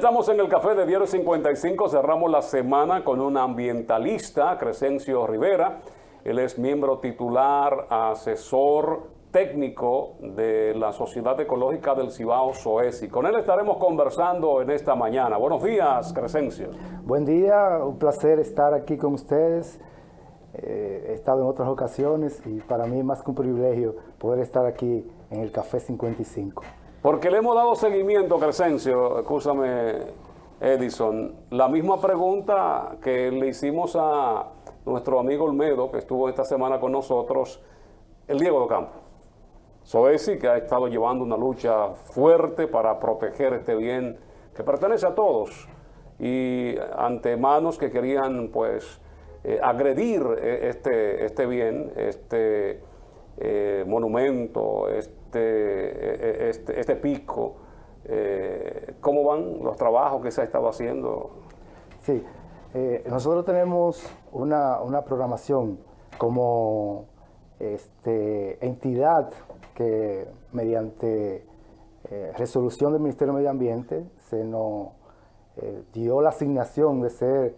estamos en el Café de Diario 55, cerramos la semana con un ambientalista, Crescencio Rivera. Él es miembro titular, asesor técnico de la Sociedad Ecológica del Cibao, SOECI. Con él estaremos conversando en esta mañana. Buenos días, Crescencio. Buen día, un placer estar aquí con ustedes. He estado en otras ocasiones y para mí es más que un privilegio poder estar aquí en el Café 55. Porque le hemos dado seguimiento, Crescencio, escúchame, Edison, la misma pregunta que le hicimos a nuestro amigo Olmedo, que estuvo esta semana con nosotros, el Diego de Campo. SOECI, que ha estado llevando una lucha fuerte para proteger este bien que pertenece a todos, y ante manos que querían, pues, agredir este bien, este monumento, este pico. ¿Cómo van los trabajos que se ha estado haciendo? Sí, nosotros tenemos una programación como entidad que mediante resolución del Ministerio de Medio Ambiente se nos dio la asignación de ser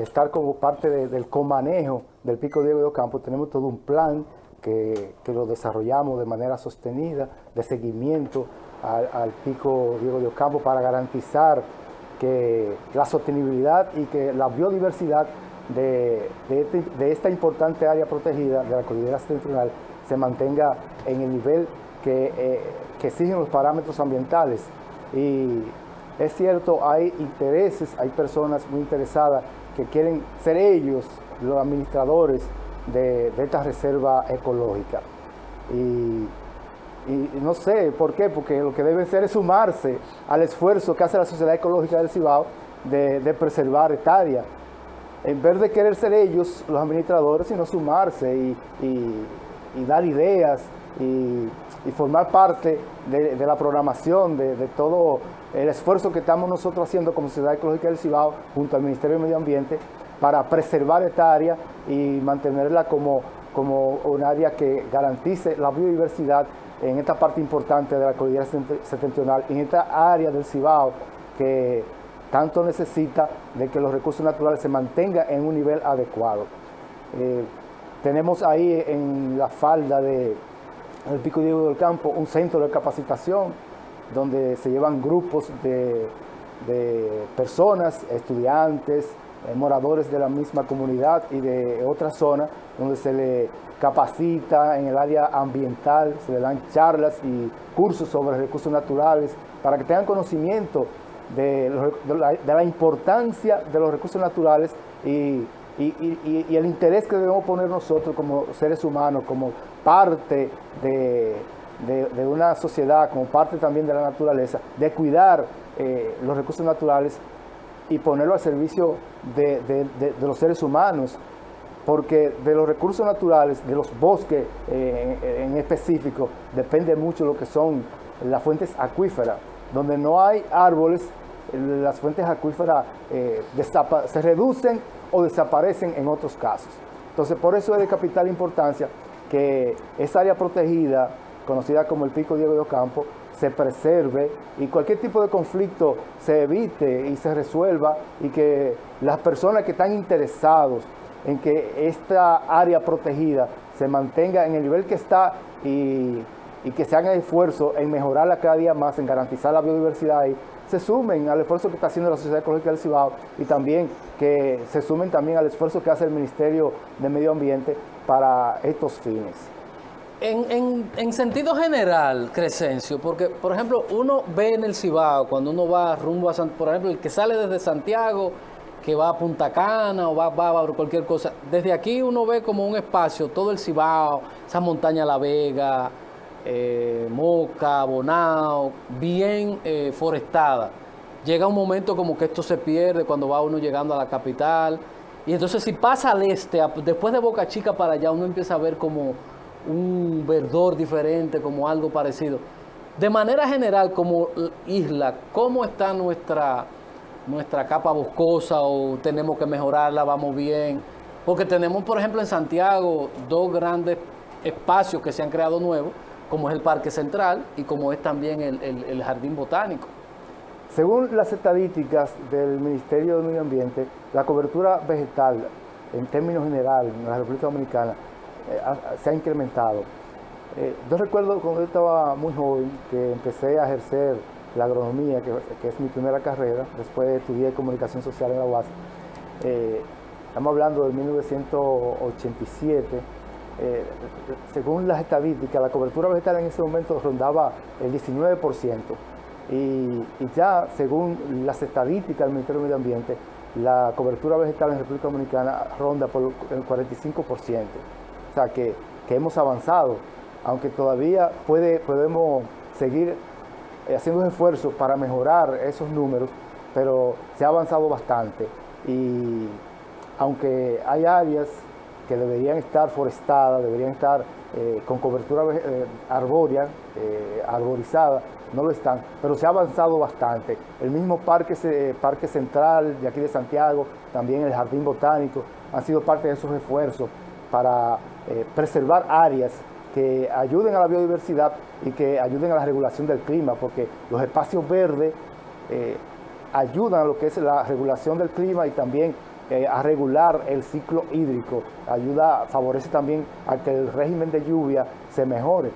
estar como parte del comanejo del Pico Diego de Ocampo. Tenemos todo un plan que lo desarrollamos de manera sostenida, de seguimiento al Pico Diego de Ocampo para garantizar que la sostenibilidad y que la biodiversidad de esta importante área protegida de la Cordillera Septentrional se mantenga en el nivel que exigen los parámetros ambientales. Y es cierto, hay intereses, hay personas muy interesadas que quieren ser ellos los administradores de esta reserva ecológica. Y no sé por qué, porque lo que deben ser es sumarse al esfuerzo que hace la Sociedad Ecológica del Cibao de preservar esta área. En vez de querer ser ellos los administradores, sino sumarse y dar ideas y formar parte de la programación, de todo el esfuerzo que estamos nosotros haciendo como Sociedad Ecológica del Cibao junto al Ministerio de Medio Ambiente para preservar esta área y mantenerla como un área que garantice la biodiversidad en esta parte importante de la Cordillera Septentrional, en esta área del Cibao que tanto necesita de que los recursos naturales se mantengan en un nivel adecuado. Tenemos ahí en la falda del Pico Diego del Campo un centro de capacitación donde se llevan grupos de personas, estudiantes, moradores de la misma comunidad y de otras zonas, donde se le capacita en el área ambiental, se le dan charlas y cursos sobre recursos naturales para que tengan conocimiento de la importancia de los recursos naturales y el interés que debemos poner nosotros como seres humanos, como parte de una sociedad, como parte también de la naturaleza, de cuidar los recursos naturales y ponerlo al servicio de los seres humanos, porque de los recursos naturales, de los bosques en específico, depende mucho lo que son las fuentes acuíferas. Donde no hay árboles, las fuentes acuíferas se reducen o desaparecen en otros casos. Entonces, por eso es de capital importancia que esa área protegida, conocida como el Pico Diego de Ocampo, se preserve y cualquier tipo de conflicto se evite y se resuelva, y que las personas que están interesados en que esta área protegida se mantenga en el nivel que está y que se haga esfuerzo en mejorarla cada día más, en garantizar la biodiversidad y se sumen al esfuerzo que está haciendo la Sociedad Ecológica del Cibao, y también que se sumen también al esfuerzo que hace el Ministerio de Medio Ambiente para estos fines. En sentido general, Crescencio, porque, por ejemplo, uno ve en el Cibao, cuando uno va rumbo a por ejemplo, el que sale desde Santiago, que va a Punta Cana o va a cualquier cosa, desde aquí uno ve como un espacio, todo el Cibao, esa montaña La Vega, Moca, Bonao, bien forestada. Llega un momento como que esto se pierde cuando va uno llegando a la capital, y entonces si pasa al este, después de Boca Chica para allá, uno empieza a ver como un verdor diferente, como algo parecido. De manera general, como isla, ¿cómo está nuestra capa boscosa, o tenemos que mejorarla, vamos bien? Porque tenemos, por ejemplo, en Santiago, dos grandes espacios que se han creado nuevos, como es el Parque Central y como es también el Jardín Botánico. Según las estadísticas del Ministerio de Medio Ambiente, la cobertura vegetal en términos generales en la República Dominicana se ha incrementado. Yo recuerdo cuando yo estaba muy joven que empecé a ejercer la agronomía, que es mi primera carrera, después estudié comunicación social en la UAS. Estamos hablando de 1987. Según las estadísticas, la cobertura vegetal en ese momento rondaba el 19%. Y ya, según las estadísticas del Ministerio de Medio Ambiente, la cobertura vegetal en República Dominicana ronda por el 45%. O sea, que hemos avanzado, aunque todavía podemos seguir haciendo esfuerzos para mejorar esos números, pero se ha avanzado bastante. Y aunque hay áreas que deberían estar forestadas, deberían estar con cobertura arbórea, arborizada, no lo están, pero se ha avanzado bastante. El mismo Parque Central de aquí de Santiago, también el Jardín Botánico, han sido parte de esos esfuerzos para preservar áreas que ayuden a la biodiversidad y que ayuden a la regulación del clima, porque los espacios verdes ayudan a lo que es la regulación del clima y también a regular el ciclo hídrico, favorece también a que el régimen de lluvia se mejore,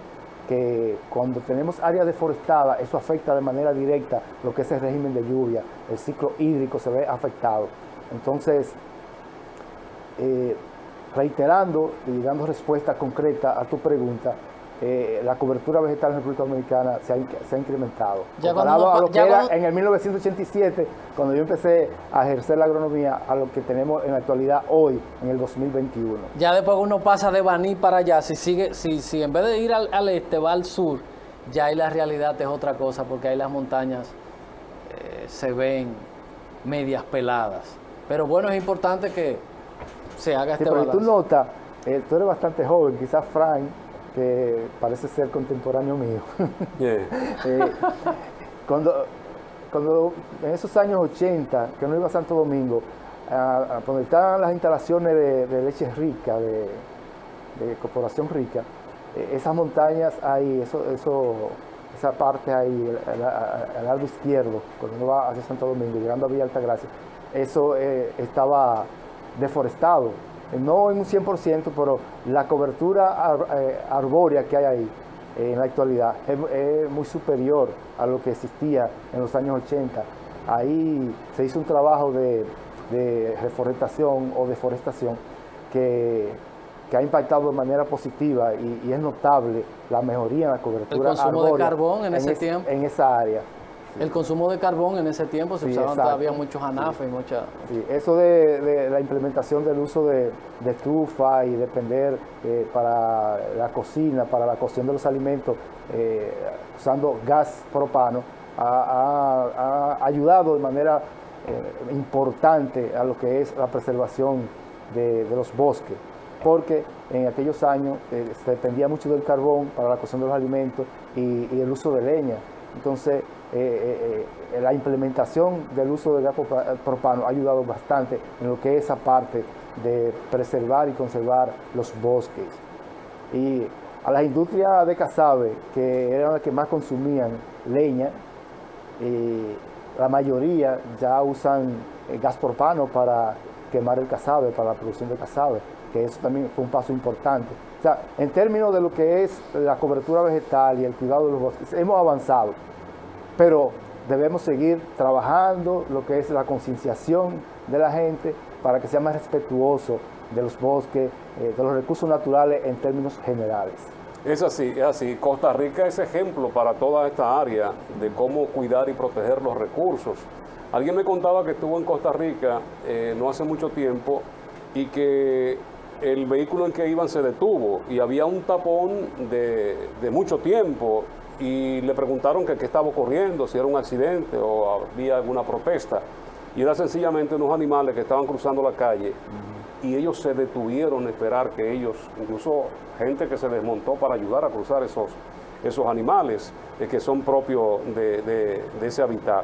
que cuando tenemos áreas deforestadas, eso afecta de manera directa lo que es el régimen de lluvia, el ciclo hídrico se ve afectado. Entonces, reiterando y dando respuesta concreta a tu pregunta, la cobertura vegetal en República Dominicana se ha incrementado. Comparado a lo que era en el 1987, cuando yo empecé a ejercer la agronomía, a lo que tenemos en la actualidad hoy, en el 2021. Ya después uno pasa de Baní para allá, si en vez de ir al este va al sur, ya ahí la realidad es otra cosa, porque ahí las montañas se ven medias peladas. Pero bueno, es importante que se haga este balance. Tú notas, tú eres bastante joven, quizás Frank, que parece ser contemporáneo mío. Cuando en esos años 80, que no iba a Santo Domingo, donde estaban las instalaciones de leche rica, de Corporación Rica, esas montañas ahí, esa parte ahí, al lado izquierdo, cuando uno va hacia Santo Domingo, llegando a Villa Altagracia, eso estaba deforestado. No en un 100%, pero la cobertura arbórea que hay ahí en la actualidad es muy superior a lo que existía en los años 80. Ahí se hizo un trabajo de reforestación o deforestación que ha impactado de manera positiva y es notable la mejoría en la cobertura arbórea. El consumo de carbón en ese tiempo. En esa área. El consumo de carbón en ese tiempo se usaban todavía muchos anafes y muchas... Sí, eso de la implementación del uso de estufa y depender para la cocina, para la cocción de los alimentos, usando gas propano, ha ayudado de manera importante a lo que es la preservación de los bosques, porque en aquellos años se dependía mucho del carbón para la cocción de los alimentos y el uso de leña. Entonces, la implementación del uso de gas propano ha ayudado bastante en lo que es esa parte de preservar y conservar los bosques. Y a las industrias de casabe, que eran las que más consumían leña, la mayoría ya usan gas propano para quemar el casabe, para la producción de casabe, que eso también fue un paso importante. O sea, en términos de lo que es la cobertura vegetal y el cuidado de los bosques, hemos avanzado, pero debemos seguir trabajando lo que es la concienciación de la gente para que sea más respetuoso de los bosques, de los recursos naturales en términos generales. Es así, es así. Costa Rica es ejemplo para toda esta área de cómo cuidar y proteger los recursos. Alguien me contaba que estuvo en Costa Rica no hace mucho tiempo y que el vehículo en que iban se detuvo y había un tapón de mucho tiempo y le preguntaron que qué estaba ocurriendo, si era un accidente o había alguna protesta. Y era sencillamente unos animales que estaban cruzando la calle y ellos se detuvieron a esperar que ellos, incluso gente que se desmontó para ayudar a cruzar esos animales que son propios de ese hábitat.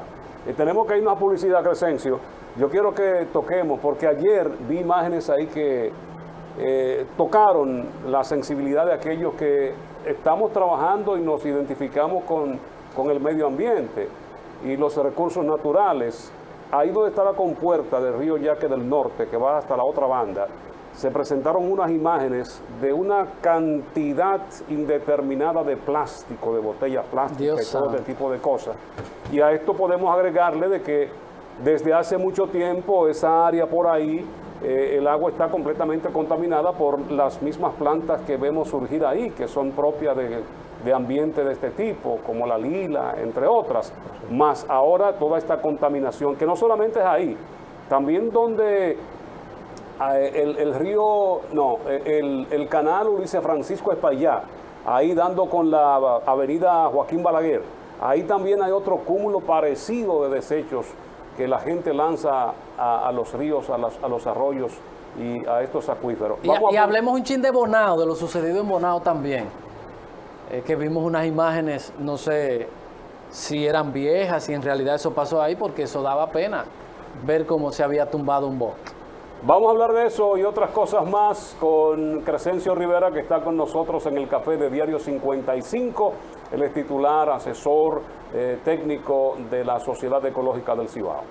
Tenemos que irnos a publicidad, Crescencio. Yo quiero que toquemos, porque ayer vi imágenes ahí que tocaron la sensibilidad de aquellos que estamos trabajando y nos identificamos con el medio ambiente. y los recursos naturales, ahí donde está la compuerta del río Yaque del Norte, que va hasta la otra banda, se presentaron unas imágenes de una cantidad indeterminada de plástico, de botellas plásticas y todo este tipo de cosas. Y a esto podemos agregarle de que desde hace mucho tiempo esa área por ahí, el agua está completamente contaminada por las mismas plantas que vemos surgir ahí, que son propias de ambiente de este tipo, como la lila, entre otras. Más ahora toda esta contaminación, que no solamente es ahí, también donde el río, no, el canal Ulises Francisco Espaillá, ahí dando con la avenida Joaquín Balaguer, ahí también hay otro cúmulo parecido de desechos que la gente lanza a los ríos, a los arroyos y a estos acuíferos. Y hablemos un chin de Bonao, de lo sucedido en Bonao también, que vimos unas imágenes, no sé si eran viejas, si en realidad eso pasó ahí, porque eso daba pena ver cómo se había tumbado un bote. Vamos a hablar de eso y otras cosas más con Crescencio Rivera, que está con nosotros en el café de Diario 55. Él es titular, asesor técnico de la Sociedad Ecológica del Cibao.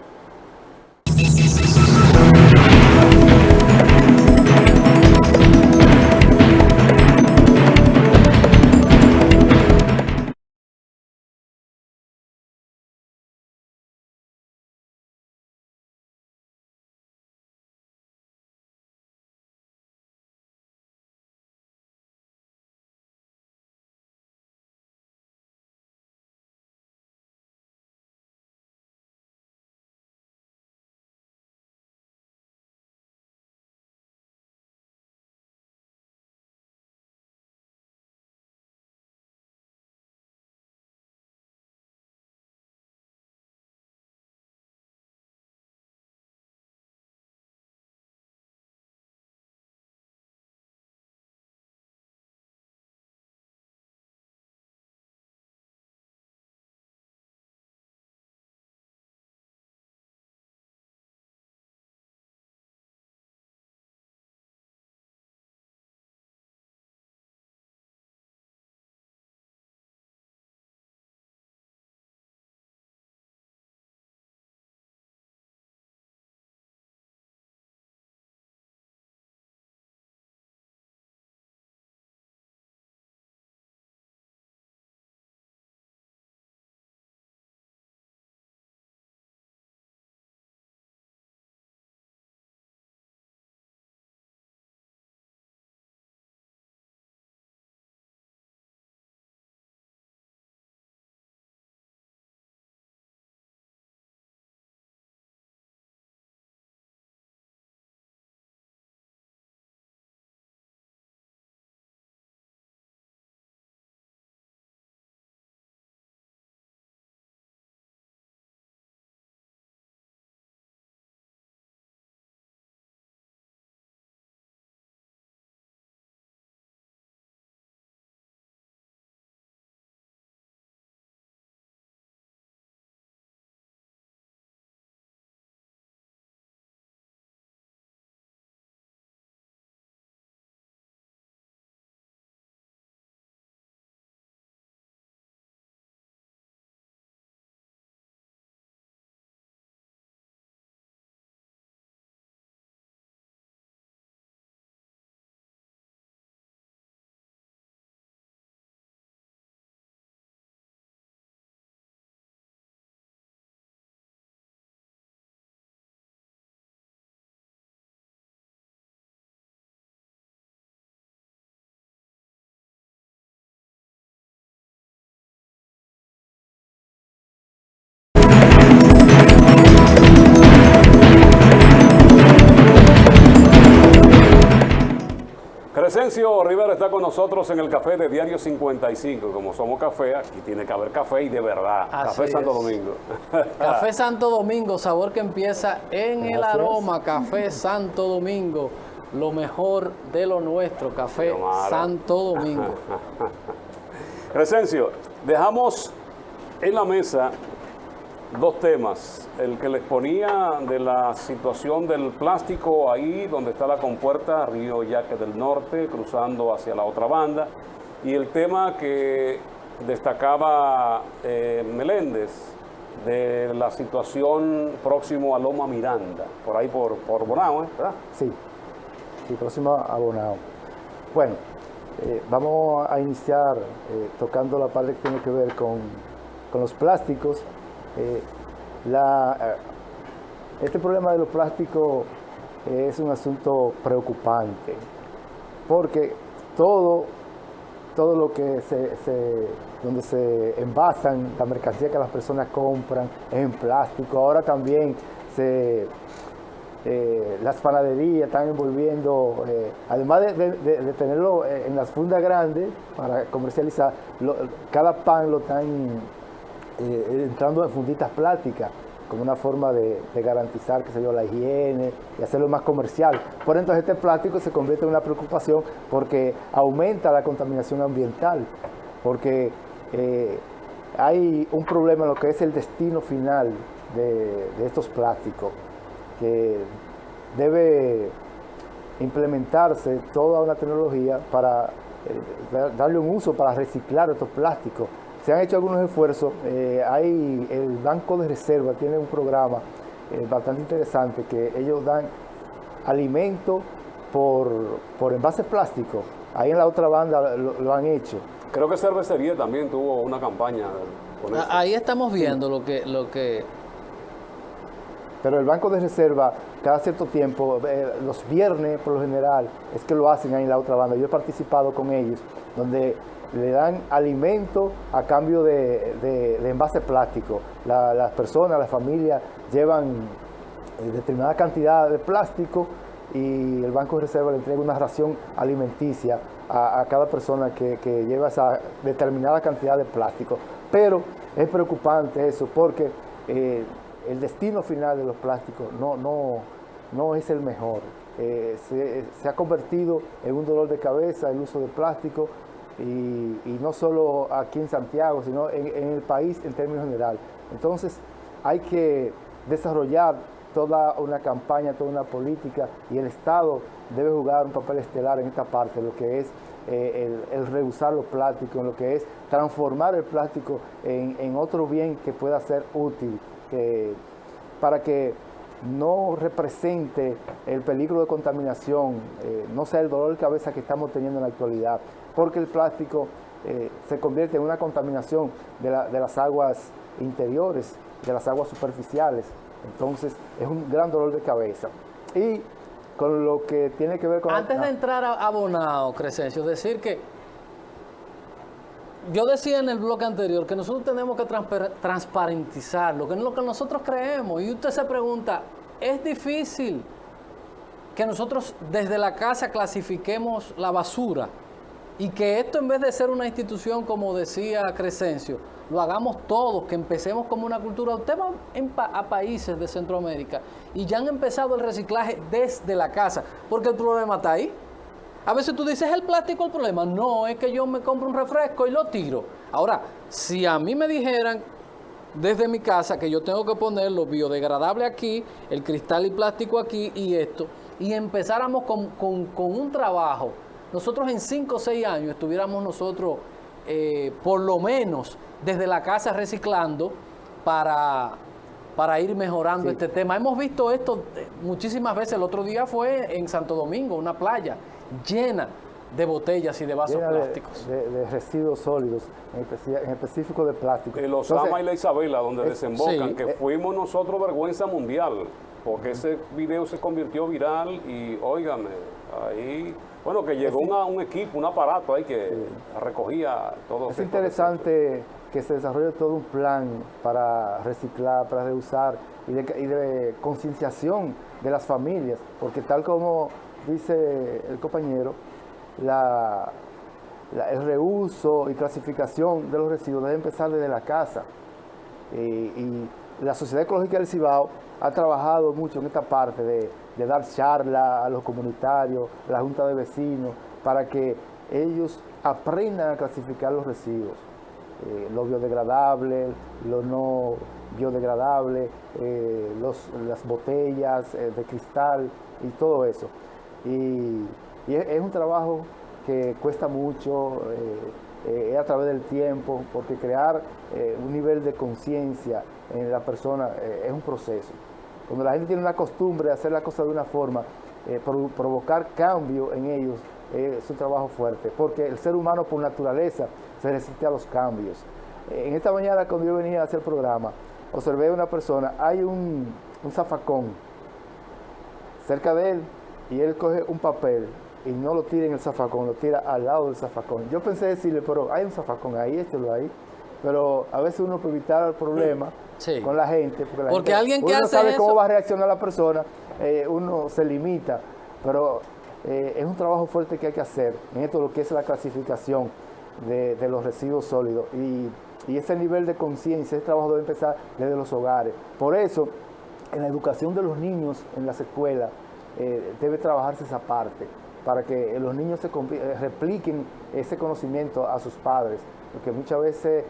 Crescencio Rivera está con nosotros en el café de Diario 55. Como somos café, aquí tiene que haber café y de verdad. Así Café Santo es. Domingo. Café Santo Domingo, sabor que empieza en el aroma. Café Santo Domingo, lo mejor de lo nuestro. Café Santo Domingo. Crescencio, dejamos en la mesa dos temas. El que les ponía de la situación del plástico ahí donde está la compuerta, Río Yaque del Norte, cruzando hacia la otra banda. Y el tema que destacaba Meléndez, de la situación próximo a Loma Miranda, por ahí por Bonao, ¿verdad? Sí, sí, próximo a Bonao. Bueno, vamos a iniciar tocando la parte que tiene que ver con los plásticos. Este problema de los plásticos es un asunto preocupante, porque todo lo que donde se envasan la mercancía que las personas compran es en plástico. Ahora también las panaderías están envolviendo, además de tenerlo en las fundas grandes para comercializar, cada pan lo están entrando en funditas plásticas, como una forma de garantizar, qué sé yo, la higiene y hacerlo más comercial. Por entonces este plástico se convierte en una preocupación porque aumenta la contaminación ambiental, porque hay un problema en lo que es el destino final de estos plásticos, que debe implementarse toda una tecnología para darle un uso para reciclar estos plásticos. Se han hecho algunos esfuerzos. Hay el Banco de Reserva, tiene un programa bastante interesante, que ellos dan alimento por envases plásticos. Ahí en la otra banda lo han hecho. Creo que Cervecería también tuvo una campaña con eso. Ahí estamos viendo lo que Pero el Banco de Reserva, cada cierto tiempo, los viernes por lo general, es que lo hacen ahí en la otra banda. Yo he participado con ellos, donde le dan alimento a cambio de envases plásticos. Las personas, las familias llevan determinada cantidad de plástico y el Banco de Reserva le entrega una ración alimenticia a cada persona que lleva esa determinada cantidad de plástico. Pero es preocupante eso, porque el destino final de los plásticos no es el mejor. Se ha convertido en un dolor de cabeza el uso de plástico, y no solo aquí en Santiago, sino en el país en términos general. Entonces hay que desarrollar toda una campaña, toda una política, y el Estado debe jugar un papel estelar en esta parte, lo que es el reusar los plásticos, en lo que es transformar el plástico en otro bien que pueda ser útil, para que no represente el peligro de contaminación, no sea el dolor de cabeza que estamos teniendo en la actualidad, porque el plástico se convierte en una contaminación de las aguas interiores, de las aguas superficiales. Entonces es un gran dolor de cabeza. Y con lo que tiene que ver con... Antes de entrar a Bonao, Crescencio, decir que yo decía en el bloque anterior que nosotros tenemos que transparentizar lo que nosotros creemos. Y usted se pregunta, ¿es difícil que nosotros desde la casa clasifiquemos la basura? Y que esto, en vez de ser una institución, como decía Crescencio, lo hagamos todos, que empecemos como una cultura. Usted va a países de Centroamérica y ya han empezado el reciclaje desde la casa, porque el problema está ahí. A veces tú dices, ¿es el plástico el problema? No, es que yo me compro un refresco y lo tiro. Ahora, si a mí me dijeran desde mi casa que yo tengo que poner lo biodegradable aquí, el cristal y plástico aquí y esto, y empezáramos con un trabajo, nosotros en 5 o 6 años estuviéramos nosotros por lo menos desde la casa reciclando para ir mejorando este tema. Hemos visto esto muchísimas veces. El otro día fue en Santo Domingo, una playa llena de botellas y de vasos plásticos. De residuos sólidos, en específico de plástico. El Osama y la Isabela, donde desembocan, sí, que fuimos nosotros vergüenza mundial, porque ese video se convirtió viral y, óigame, ahí, bueno, que llegó un equipo, un aparato ahí que recogía todo. Es interesante que se desarrolle todo un plan para reciclar, para reusar y de concienciación de las familias, porque tal como dice el compañero, el reuso y clasificación de los residuos debe empezar desde la casa. Y la Sociedad Ecológica del Cibao ha trabajado mucho en esta parte de dar charlas a los comunitarios, a la Junta de Vecinos, para que ellos aprendan a clasificar los residuos, lo biodegradable, lo no biodegradable, las botellas de cristal y todo eso. Y es un trabajo que cuesta mucho, es a través del tiempo, porque crear un nivel de conciencia en la persona es un proceso. Cuando la gente tiene una costumbre de hacer las cosas de una forma, provocar cambio en ellos es un trabajo fuerte, porque el ser humano por naturaleza se resiste a los cambios. En esta mañana, cuando yo venía a hacer el programa, observé a una persona, hay un zafacón cerca de él, y él coge un papel y no lo tira en el zafacón, lo tira al lado del zafacón. Yo pensé decirle, pero hay un zafacón ahí, échalo ahí. Pero a veces uno, para evitar el problema con la gente, porque alguien que uno no hace sabe eso, cómo va a reaccionar la persona, uno se limita. Pero es un trabajo fuerte que hay que hacer en esto, lo que es la clasificación de los residuos sólidos. Y ese nivel de conciencia, ese trabajo debe empezar desde los hogares. Por eso, en la educación de los niños en las escuelas, debe trabajarse esa parte, para que los niños repliquen ese conocimiento a sus padres, porque muchas veces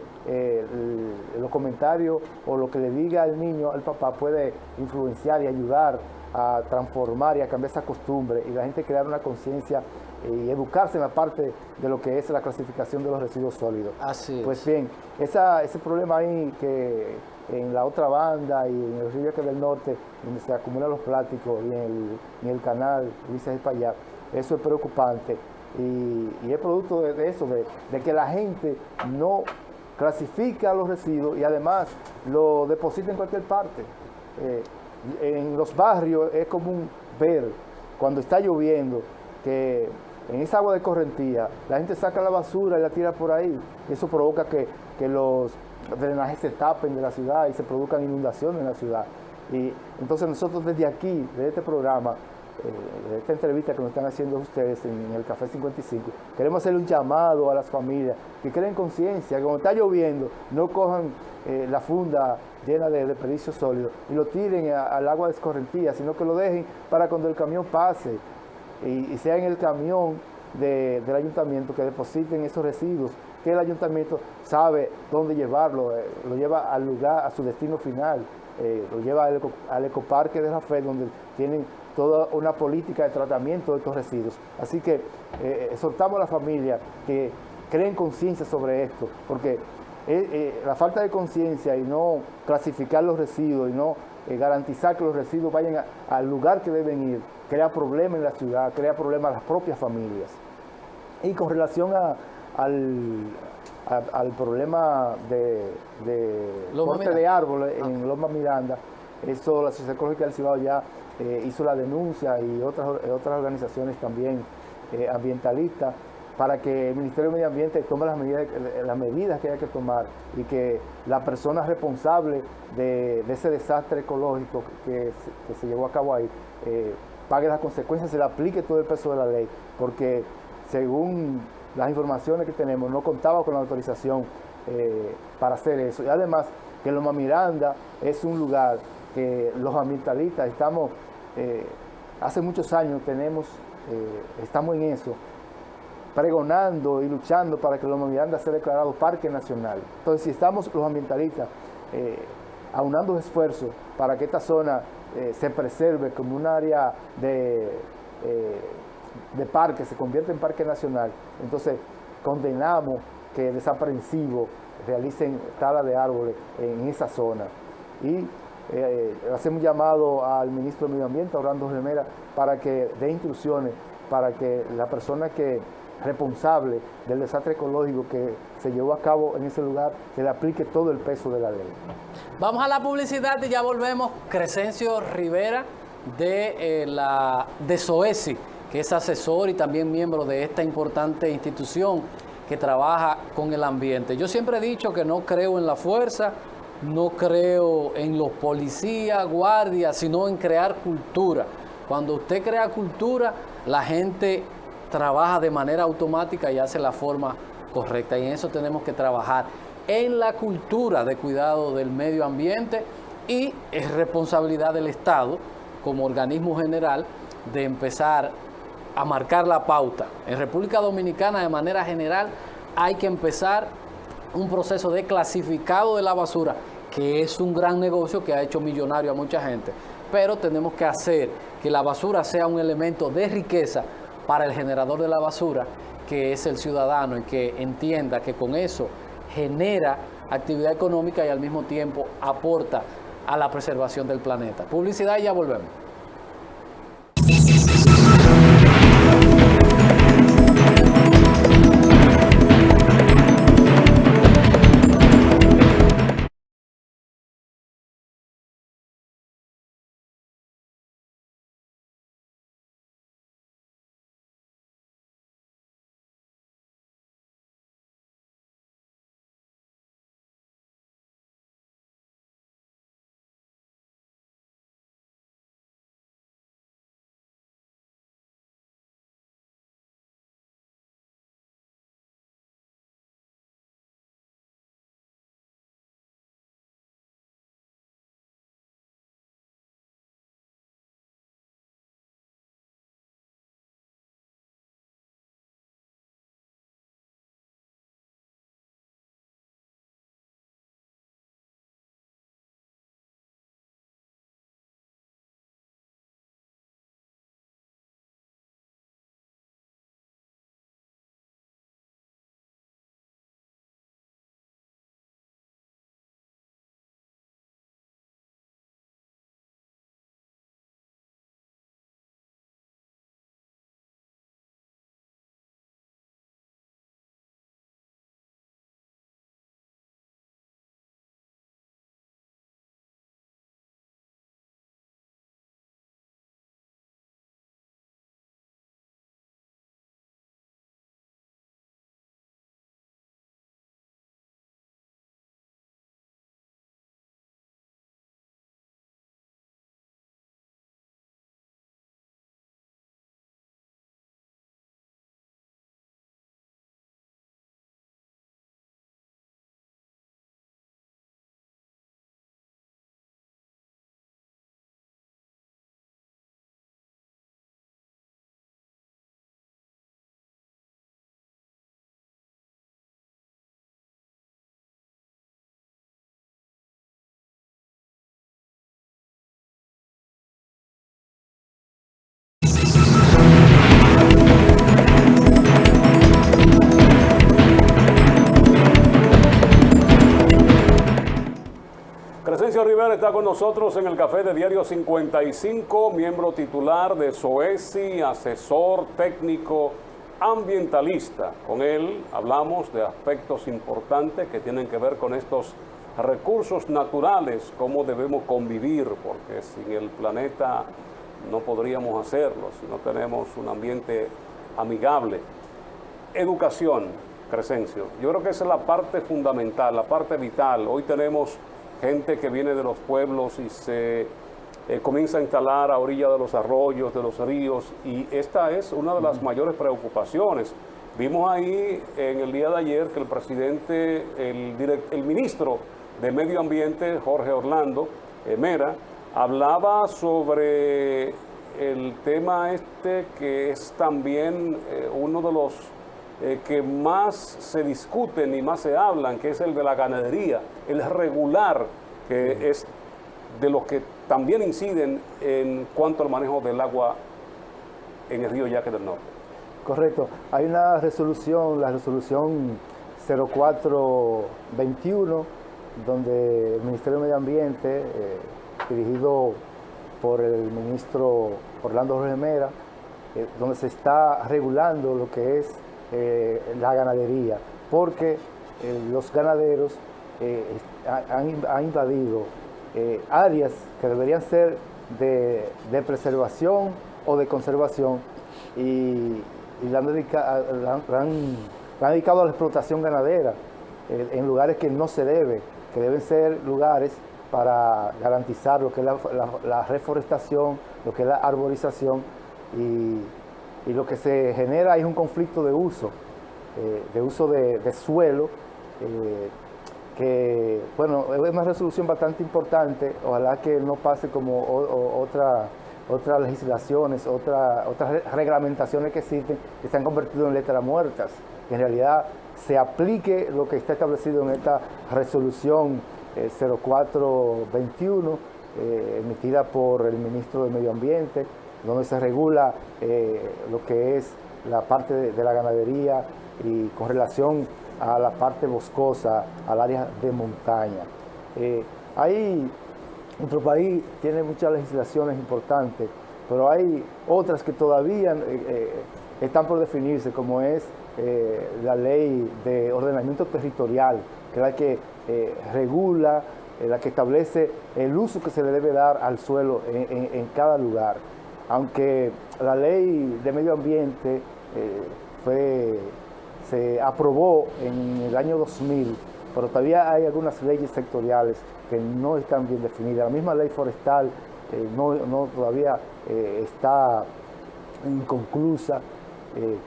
los comentarios o lo que le diga el niño al papá puede influenciar y ayudar a transformar y a cambiar esa costumbre, y la gente crear una conciencia y educarse en la parte de lo que es la clasificación de los residuos sólidos. Así es. Pues bien, ese problema ahí que en la otra banda y en el río del norte, donde se acumulan los plásticos, y en el canal, dice para allá, eso es preocupante, y es producto de eso, de que la gente no clasifica los residuos y además lo deposita en cualquier parte. En los barrios es común ver, cuando está lloviendo, que en esa agua de correntía la gente saca la basura y la tira por ahí. Eso provoca que los drenajes se tapen de la ciudad y se produzcan inundaciones en la ciudad. Y entonces nosotros desde aquí, desde este programa, de esta entrevista que nos están haciendo ustedes en el Café 55, queremos hacerle un llamado a las familias que creen conciencia, que cuando está lloviendo no cojan la funda llena de desperdicios sólidos y lo tiren al agua de escorrentía, sino que lo dejen para cuando el camión pase y sea en el camión del ayuntamiento que depositen esos residuos, que el ayuntamiento sabe dónde llevarlo, lo lleva al lugar, a su destino final, lo lleva al ecoparque de Rafael, donde tienen toda una política de tratamiento de estos residuos. Así que exhortamos a la familia que creen conciencia sobre esto, porque la falta de conciencia y no clasificar los residuos y no garantizar que los residuos vayan al lugar que deben ir, crea problemas en la ciudad, crea problemas a las propias familias. Y con relación al problema de corte de árboles en Loma Miranda, eso la Sociedad Ecológica del Cibao ya hizo la denuncia, y otras organizaciones también ambientalistas, para que el Ministerio de Medio Ambiente tome las medidas que hay que tomar, y que la persona responsable de ese desastre ecológico que se llevó a cabo ahí pague las consecuencias, se le aplique todo el peso de la ley, porque según las informaciones que tenemos no contaba con la autorización para hacer eso. Y además que Loma Miranda es un lugar que los ambientalistas hace muchos años estamos en eso, pregonando y luchando para que Loma Miranda sea declarado Parque Nacional. Entonces, si estamos los ambientalistas aunando esfuerzos para que esta zona se preserve como un área de parque, se convierta en Parque Nacional, entonces condenamos que desaprensivos realicen tala de árboles en esa zona. Y hacemos un llamado al ministro de Medio Ambiente, Orlando Remera, para que dé instrucciones para que la persona responsable del desastre ecológico que se llevó a cabo en ese lugar se le aplique todo el peso de la ley. Vamos a la publicidad y ya volvemos. Crescencio Rivera de SOESI, que es asesor y también miembro de esta importante institución que trabaja con el ambiente. Yo siempre he dicho que no creo en la fuerza, no creo en los policías, guardias, sino en crear cultura. Cuando usted crea cultura, la gente trabaja de manera automática y hace la forma correcta. Y en eso tenemos que trabajar, en la cultura de cuidado del medio ambiente, y es responsabilidad del Estado, como organismo general, de empezar a marcar la pauta. En República Dominicana, de manera general, hay que empezar un proceso de clasificado de la basura, que es un gran negocio que ha hecho millonario a mucha gente, pero tenemos que hacer que la basura sea un elemento de riqueza para el generador de la basura, que es el ciudadano y que entienda que con eso genera actividad económica y al mismo tiempo aporta a la preservación del planeta. Publicidad y ya volvemos. Crescencio Rivera está con nosotros en el café de Diario 55, miembro titular de SOESI, asesor técnico ambientalista. Con él hablamos de aspectos importantes que tienen que ver con estos recursos naturales, cómo debemos convivir, porque sin el planeta no podríamos hacerlo, si no tenemos un ambiente amigable. Educación, Crescencio, yo creo que esa es la parte fundamental, la parte vital. Hoy tenemos gente que viene de los pueblos y se comienza a instalar a orilla de los arroyos, de los ríos, y esta es una de las mayores preocupaciones. Vimos ahí en el día de ayer que el presidente, el ministro de Medio Ambiente, Jorge Orlando Mera, hablaba sobre el tema este que es también uno de los que más se discuten y más se hablan, que es el de la ganadería, el regular, que es de los que también inciden en cuanto al manejo del agua en el río Yaque del Norte. Correcto. Hay una resolución, la resolución 0421, donde el Ministerio de Medio Ambiente, dirigido por el ministro Orlando Jorge Mera, donde se está regulando lo que es la ganadería, porque los ganaderos han invadido áreas que deberían ser de preservación o de conservación y la han dedicado a la explotación ganadera en lugares que no se debe, que deben ser lugares para garantizar lo que es la reforestación, lo que es la arborización, y lo que se genera es un conflicto de uso de suelo, que, bueno, es una resolución bastante importante. Ojalá que no pase como otras legislaciones, otras reglamentaciones que existen, que se han convertido en letras muertas, que en realidad se aplique lo que está establecido en esta resolución 0421, emitida por el ministro de Medio Ambiente, donde se regula lo que es la parte de la ganadería y con relación a la parte boscosa, al área de montaña. Nuestro país tiene muchas legislaciones importantes, pero hay otras que todavía están por definirse, como es la ley de ordenamiento territorial, que es la que regula, la que establece el uso que se le debe dar al suelo en cada lugar. Aunque la ley de medio ambiente se aprobó en el año 2000, pero todavía hay algunas leyes sectoriales que no están bien definidas. La misma ley forestal todavía está inconclusa,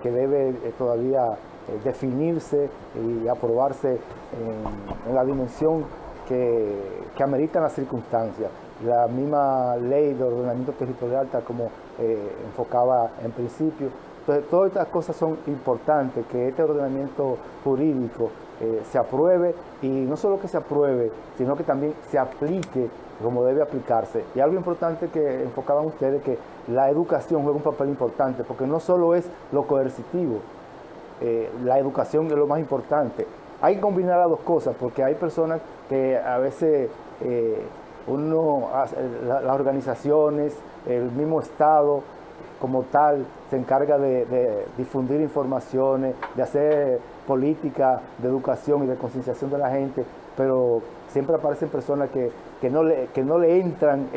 que debe todavía definirse y aprobarse en la dimensión que ameritan las circunstancias. La misma ley de ordenamiento territorial, tal como enfocaba en principio. Entonces, todas estas cosas son importantes, que este ordenamiento jurídico se apruebe, y no solo que se apruebe, sino que también se aplique como debe aplicarse. Y algo importante que enfocaban ustedes, que la educación juega un papel importante, porque no solo es lo coercitivo, la educación es lo más importante. Hay que combinar las dos cosas, porque hay personas que a veces las organizaciones, el mismo Estado como tal, se encarga de difundir informaciones, de hacer política de educación y de concienciación de la gente, pero siempre aparecen personas que no le entran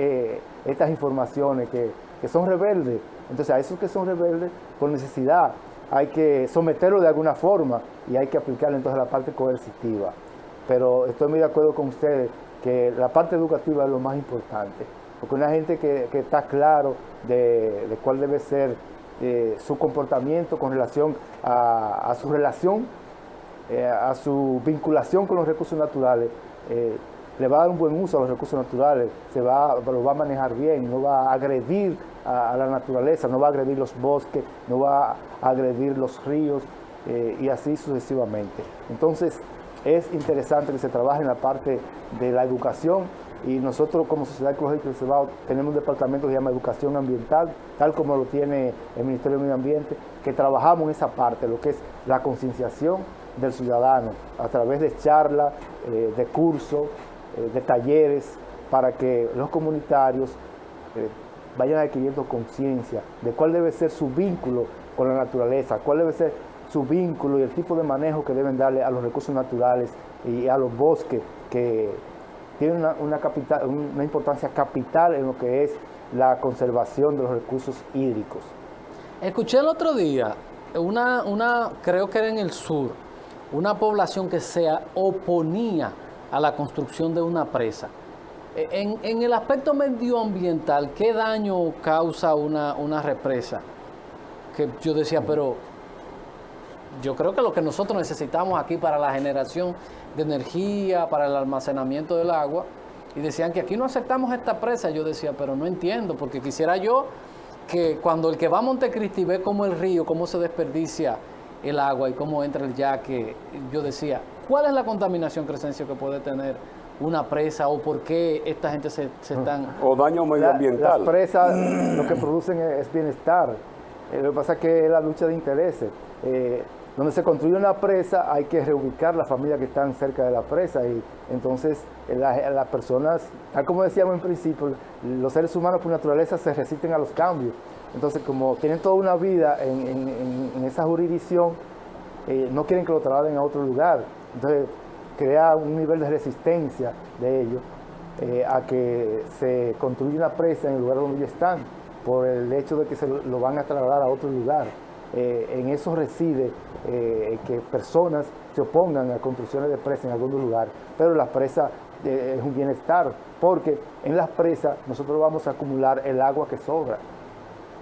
estas informaciones, que son rebeldes. Entonces, a esos que son rebeldes, por necesidad, hay que someterlo de alguna forma y hay que aplicarle entonces la parte coercitiva. Pero estoy muy de acuerdo con ustedes que la parte educativa es lo más importante, porque una gente que está claro de cuál debe ser su comportamiento con relación a su relación, a su vinculación con los recursos naturales, le va a dar un buen uso a los recursos naturales, lo va a manejar bien, no va a agredir a la naturaleza, no va a agredir los bosques, no va a agredir los ríos, y así sucesivamente. Entonces, es interesante que se trabaje en la parte de la educación, y nosotros como Sociedad Ecológica del Cibao tenemos un departamento que se llama Educación Ambiental, tal como lo tiene el Ministerio del Medio Ambiente, que trabajamos en esa parte, lo que es la concienciación del ciudadano, a través de charlas, de cursos, de talleres, para que los comunitarios vayan adquiriendo conciencia de cuál debe ser su vínculo con la naturaleza, cuál debe ser su vínculo y el tipo de manejo que deben darle a los recursos naturales y a los bosques, que tienen una importancia capital en lo que es la conservación de los recursos hídricos. Escuché el otro día creo que era en el sur, una población que se oponía a la construcción de una presa. En el aspecto medioambiental, ¿qué daño causa una represa? Que yo decía, pero yo creo que lo que nosotros necesitamos aquí para la generación de energía, para el almacenamiento del agua, y decían que aquí no aceptamos esta presa. Yo decía, pero no entiendo, porque quisiera yo que cuando el que va a Montecristi ve cómo el río, cómo se desperdicia el agua y cómo entra el yaque, yo decía, ¿cuál es la contaminación, Crescencio, que puede tener una presa, o por qué esta gente se están... O daño medioambiental? Las presas lo que producen es bienestar. Lo que pasa es que es la lucha de intereses. Donde se construye una presa hay que reubicar las familias que están cerca de la presa, y entonces las personas, tal como decíamos en principio, los seres humanos por naturaleza se resisten a los cambios. Entonces, como tienen toda una vida en esa jurisdicción, no quieren que lo trasladen a otro lugar. Entonces crea un nivel de resistencia de ellos a que se construya una presa en el lugar donde ellos están, por el hecho de que se lo van a trasladar a otro lugar. En eso reside que personas se opongan a construcciones de presas en algún lugar, pero la presa es un bienestar, porque en las presas nosotros vamos a acumular el agua que sobra.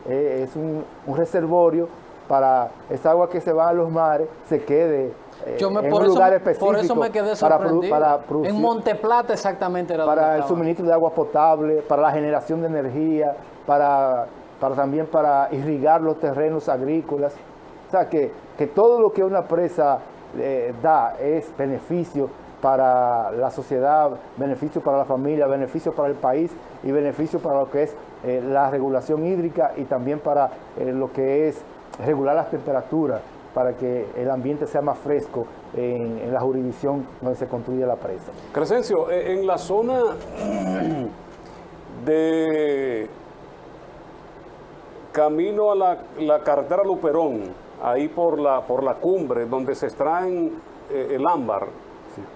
Es un reservorio para esa agua que se va a los mares, se quede en un lugar específico. Por eso me quedé sorprendido. Para producir, en Monteplata exactamente era para el suministro de agua potable, para la generación de energía, también para irrigar los terrenos agrícolas. O sea, que todo lo que una presa da es beneficio para la sociedad, beneficio para la familia, beneficio para el país y beneficio para lo que es la regulación hídrica, y también para lo que es regular las temperaturas para que el ambiente sea más fresco en la jurisdicción donde se construye la presa. Crescencio, en la zona de camino a la carretera Luperón, ahí por la cumbre, donde se extraen el ámbar,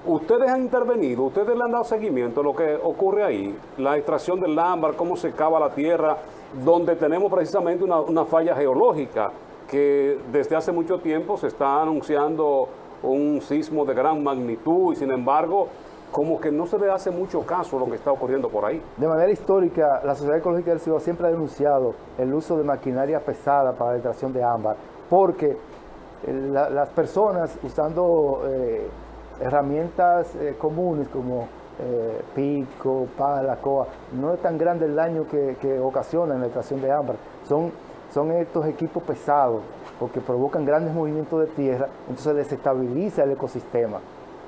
¿ustedes han intervenido? ¿Ustedes le han dado seguimiento a lo que ocurre ahí? La extracción del ámbar, cómo se cava la tierra, donde tenemos precisamente una falla geológica, que desde hace mucho tiempo se está anunciando un sismo de gran magnitud y sin embargo como que no se le hace mucho caso a lo que está ocurriendo por ahí. De manera histórica, la Sociedad Ecológica del Cibao siempre ha denunciado el uso de maquinaria pesada para la extracción de ámbar, porque las personas usando herramientas comunes como pico, pala, coa, no es tan grande el daño que ocasiona en la extracción de ámbar. Son estos equipos pesados porque provocan grandes movimientos de tierra, entonces desestabiliza el ecosistema.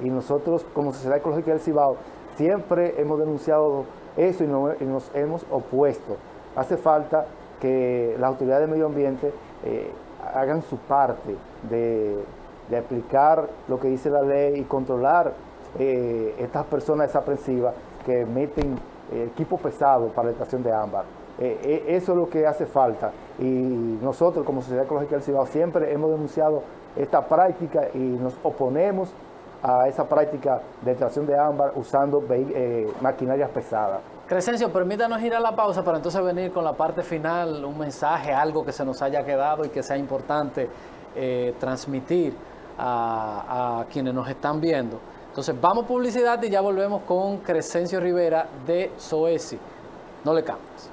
Y nosotros, como Sociedad Ecológica del Cibao, siempre hemos denunciado eso y nos hemos opuesto. Hace falta que las autoridades de medio ambiente hagan su parte de aplicar lo que dice la ley y controlar estas personas desaprensivas que meten equipo pesado para la extracción de ámbar. Eso es lo que hace falta y nosotros como Sociedad Ecológica del Cibao siempre hemos denunciado esta práctica y nos oponemos a esa práctica de extracción de ámbar usando maquinarias pesadas. Crescencio, permítanos ir a la pausa para entonces venir con la parte final, un mensaje, algo que se nos haya quedado y que sea importante transmitir a quienes nos están viendo. Entonces vamos a publicidad y ya volvemos con Crescencio Rivera de SOESI. No le cambies.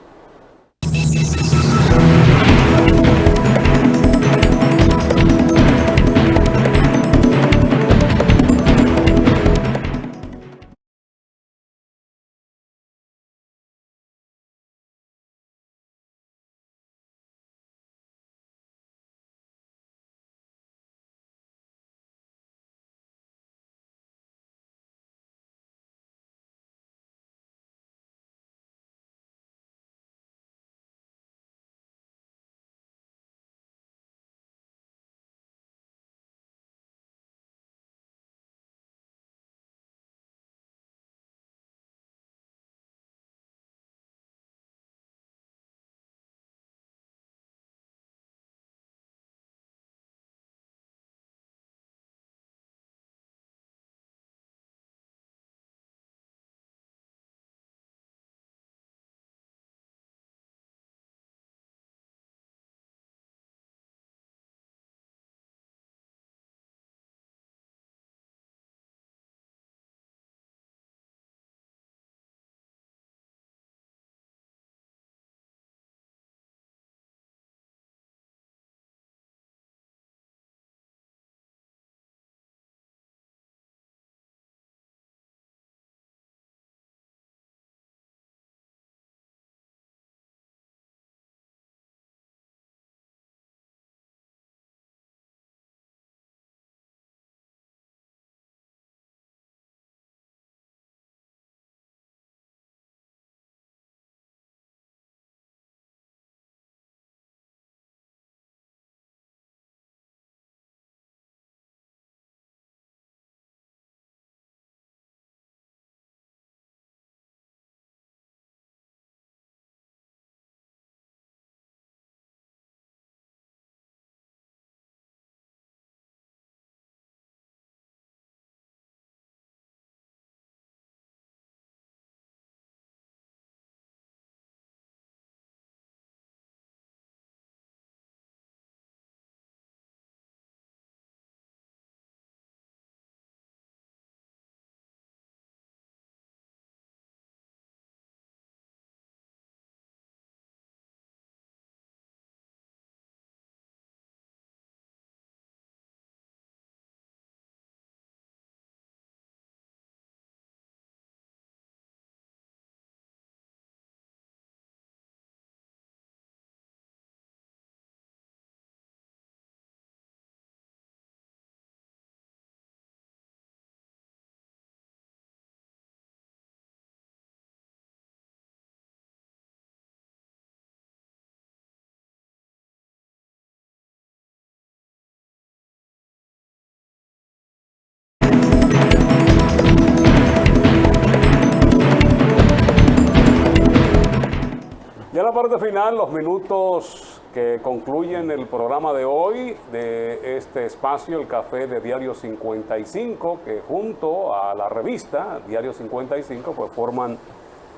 la parte final, los minutos que concluyen el programa de hoy, de este espacio, el Café de Diario 55, que junto a la revista Diario 55, pues forman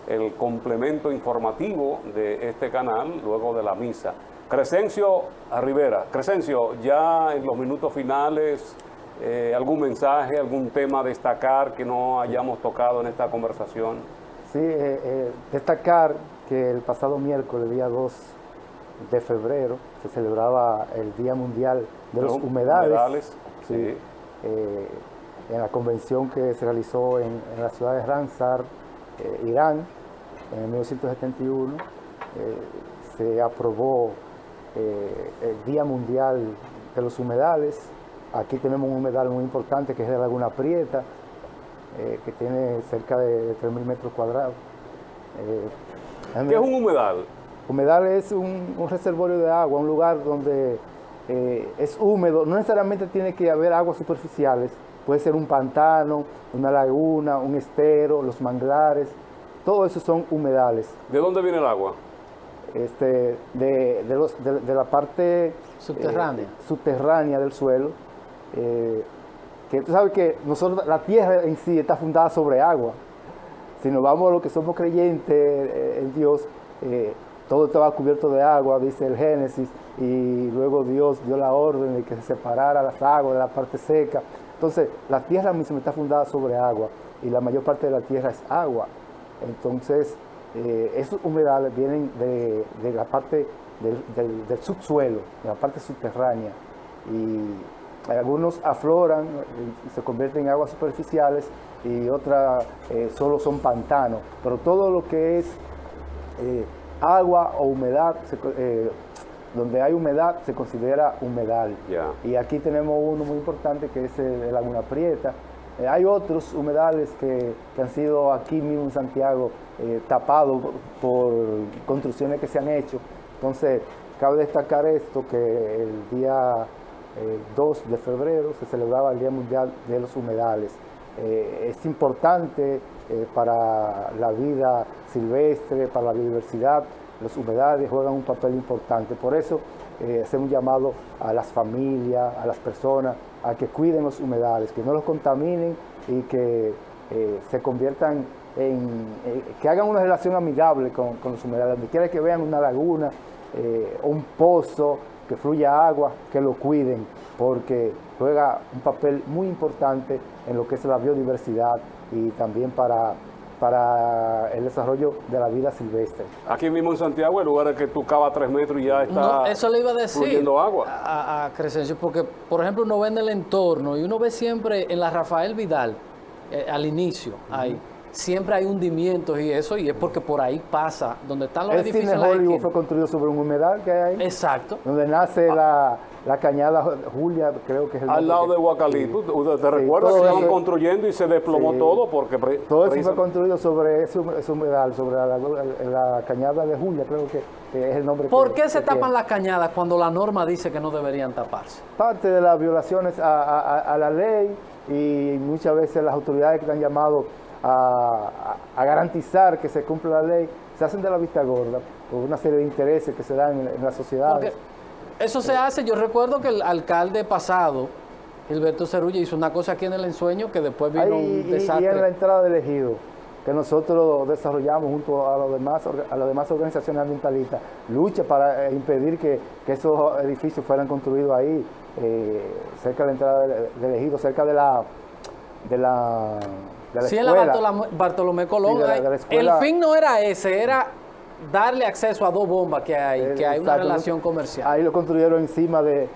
el complemento informativo de este canal luego de la misa. Crescencio Rivera. Crescencio, ya en los minutos finales, ¿algún mensaje, algún tema a destacar que no hayamos tocado en esta conversación? Sí, destacar que el pasado miércoles, día 2 de febrero, se celebraba el Día Mundial de los Humedales. Sí. En la convención que se realizó en la ciudad de Ramsar, Irán, en 1971, se aprobó el Día Mundial de los Humedales. Aquí tenemos un humedal muy importante que es de Laguna Prieta, que tiene cerca de 3.000 metros cuadrados. ¿Qué es un humedal? Humedal es un reservorio de agua, un lugar donde es húmedo. No necesariamente tiene que haber aguas superficiales, puede ser un pantano, una laguna, un estero, los manglares, todo eso son humedales. ¿De dónde viene el agua? De la parte subterránea del suelo, que tú sabes que nosotros, la tierra en sí está fundada sobre agua. Si nos vamos a lo que somos creyentes en Dios, todo estaba cubierto de agua, dice el Génesis, y luego Dios dio la orden de que se separara las aguas de la parte seca. Entonces, la tierra misma está fundada sobre agua, y la mayor parte de la tierra es agua. Entonces, esos humedales vienen de la parte del subsuelo, de la parte subterránea, y algunos afloran y se convierten en aguas superficiales, y otras solo son pantanos. Pero todo lo que es agua o humedad, donde hay humedad, se considera humedal. Yeah. Y aquí tenemos uno muy importante que es el de Laguna Prieta. Hay otros humedales que han sido aquí mismo en Santiago tapados por construcciones que se han hecho. Entonces, cabe destacar esto, que el día 2 de febrero se celebraba el Día Mundial de los Humedales. Es importante para la vida silvestre, para la biodiversidad. Los humedales juegan un papel importante. Por eso hacemos un llamado a las familias, a las personas, a que cuiden los humedales, que no los contaminen y que se conviertan que hagan una relación amigable con los humedales. Donde quiera que vean una laguna, un pozo, que fluya agua, que lo cuiden, porque juega un papel muy importante en lo que es la biodiversidad y también para el desarrollo de la vida silvestre. Aquí mismo en Santiago hay lugares que tú cavas 3 metros y ya está No, eso le iba a decir fluyendo agua. a Crescencio, porque por ejemplo uno ve en el entorno y uno ve siempre en la Rafael Vidal, al inicio, ahí, siempre hay hundimientos y eso, y es porque por ahí pasa, donde están los edificios. El cine Hollywood fue construido sobre un humedal que hay ahí. Exacto. Donde nace la cañada Julia, creo que es el al lado de Huacalí. Sí. ¿Te recuerdas que todo estaban eso, construyendo y se desplomó todo? Porque todo eso fue construido sobre ese humedal, sobre la cañada de Julia, creo que es el nombre. ¿Por qué se que tapan tiene. las cañadas cuando la norma dice que no deberían taparse? Parte de las violaciones a la ley, y muchas veces las autoridades que han llamado a garantizar que se cumpla la ley se hacen de la vista gorda por una serie de intereses que se dan en las sociedades. Porque eso se hace. Yo recuerdo que el alcalde pasado, Gilberto Cerulla, hizo una cosa aquí en el Ensueño que después vino un desastre. Y en la entrada del ejido, que nosotros desarrollamos junto a las demás organizaciones ambientalistas, lucha para impedir que esos edificios fueran construidos ahí, cerca de la entrada del ejido, cerca de la sí, escuela. en la Bartolomé Colón. Sí, de la escuela. El fin no era ese, era darle acceso a 2 bombas que hay, que hay una Exacto. relación comercial. Ahí lo construyeron encima de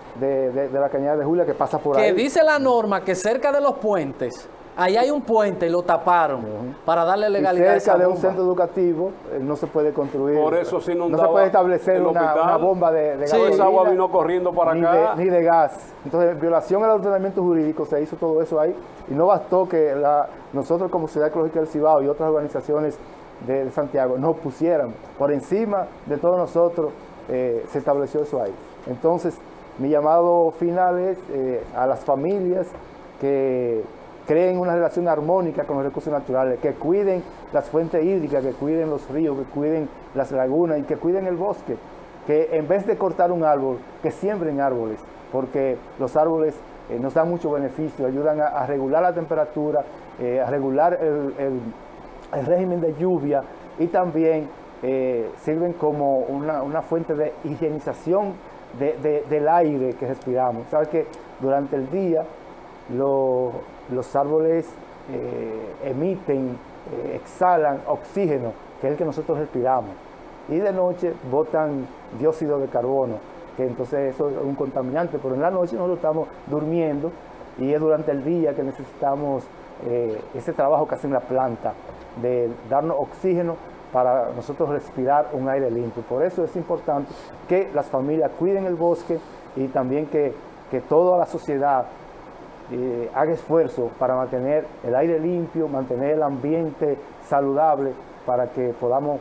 la cañada de Julia, que pasa por ahí. Que dice la norma que cerca de los puentes, ahí hay un puente y lo taparon para darle legalidad a esa cerca de un bomba. centro educativo no se puede construir. Por eso se no inundaba se puede establecer el una hospital. bomba de Sí, gasolina, esa agua vino corriendo para ni acá. ni de gas. Entonces, en violación al ordenamiento jurídico, se hizo todo eso ahí. Y no bastó que nosotros como Sociedad Ecológica del Cibao y otras organizaciones de Santiago nos pusieran por encima de todos nosotros, se estableció eso ahí. Entonces, mi llamado final es a las familias que creen una relación armónica con los recursos naturales, que cuiden las fuentes hídricas, que cuiden los ríos, que cuiden las lagunas y que cuiden el bosque, que en vez de cortar un árbol, que siembren árboles, porque los árboles nos dan mucho beneficio, ayudan a regular la temperatura, a regular el régimen de lluvia y también sirven como una fuente de higienización del aire que respiramos. Sabes que durante el día los árboles emiten, exhalan oxígeno, que es el que nosotros respiramos, y de noche botan dióxido de carbono, que entonces eso es un contaminante, pero en la noche nosotros estamos durmiendo y es durante el día que necesitamos ese trabajo que hacen la planta de darnos oxígeno para nosotros respirar un aire limpio. Por eso es importante que las familias cuiden el bosque y también que toda la sociedad haga esfuerzo para mantener el aire limpio, mantener el ambiente saludable para que podamos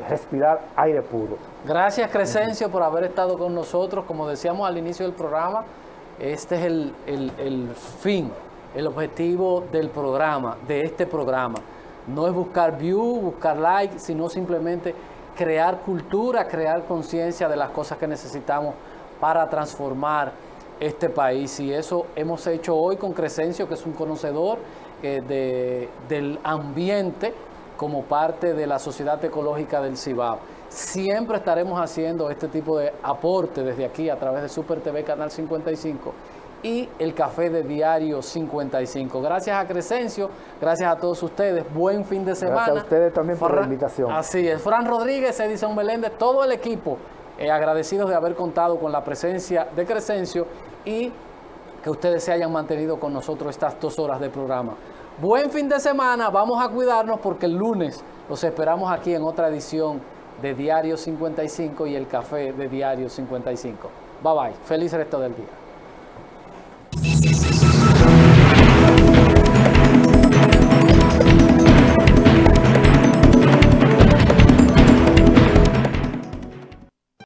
respirar aire puro. Gracias, Crescencio, por haber estado con nosotros. Como decíamos al inicio del programa, este es el fin, el objetivo del programa, de este programa. No es buscar view, buscar like, sino simplemente crear cultura, crear conciencia de las cosas que necesitamos para transformar este país. Y eso hemos hecho hoy con Crescencio, que es un conocedor del ambiente como parte de la Sociedad Ecológica del Cibao. Siempre estaremos haciendo este tipo de aporte desde aquí a través de Super TV Canal 55 y el café de Diario 55. Gracias a Crescencio, gracias a todos ustedes, buen fin de semana. Gracias a ustedes también por la invitación. Así es, Fran Rodríguez, Edison Meléndez, todo el equipo, agradecidos de haber contado con la presencia de Crescencio y que ustedes se hayan mantenido con nosotros estas 2 horas de programa. Buen fin de semana, vamos a cuidarnos porque el lunes los esperamos aquí en otra edición de Diario 55 y el café de Diario 55. Bye bye, feliz resto del día.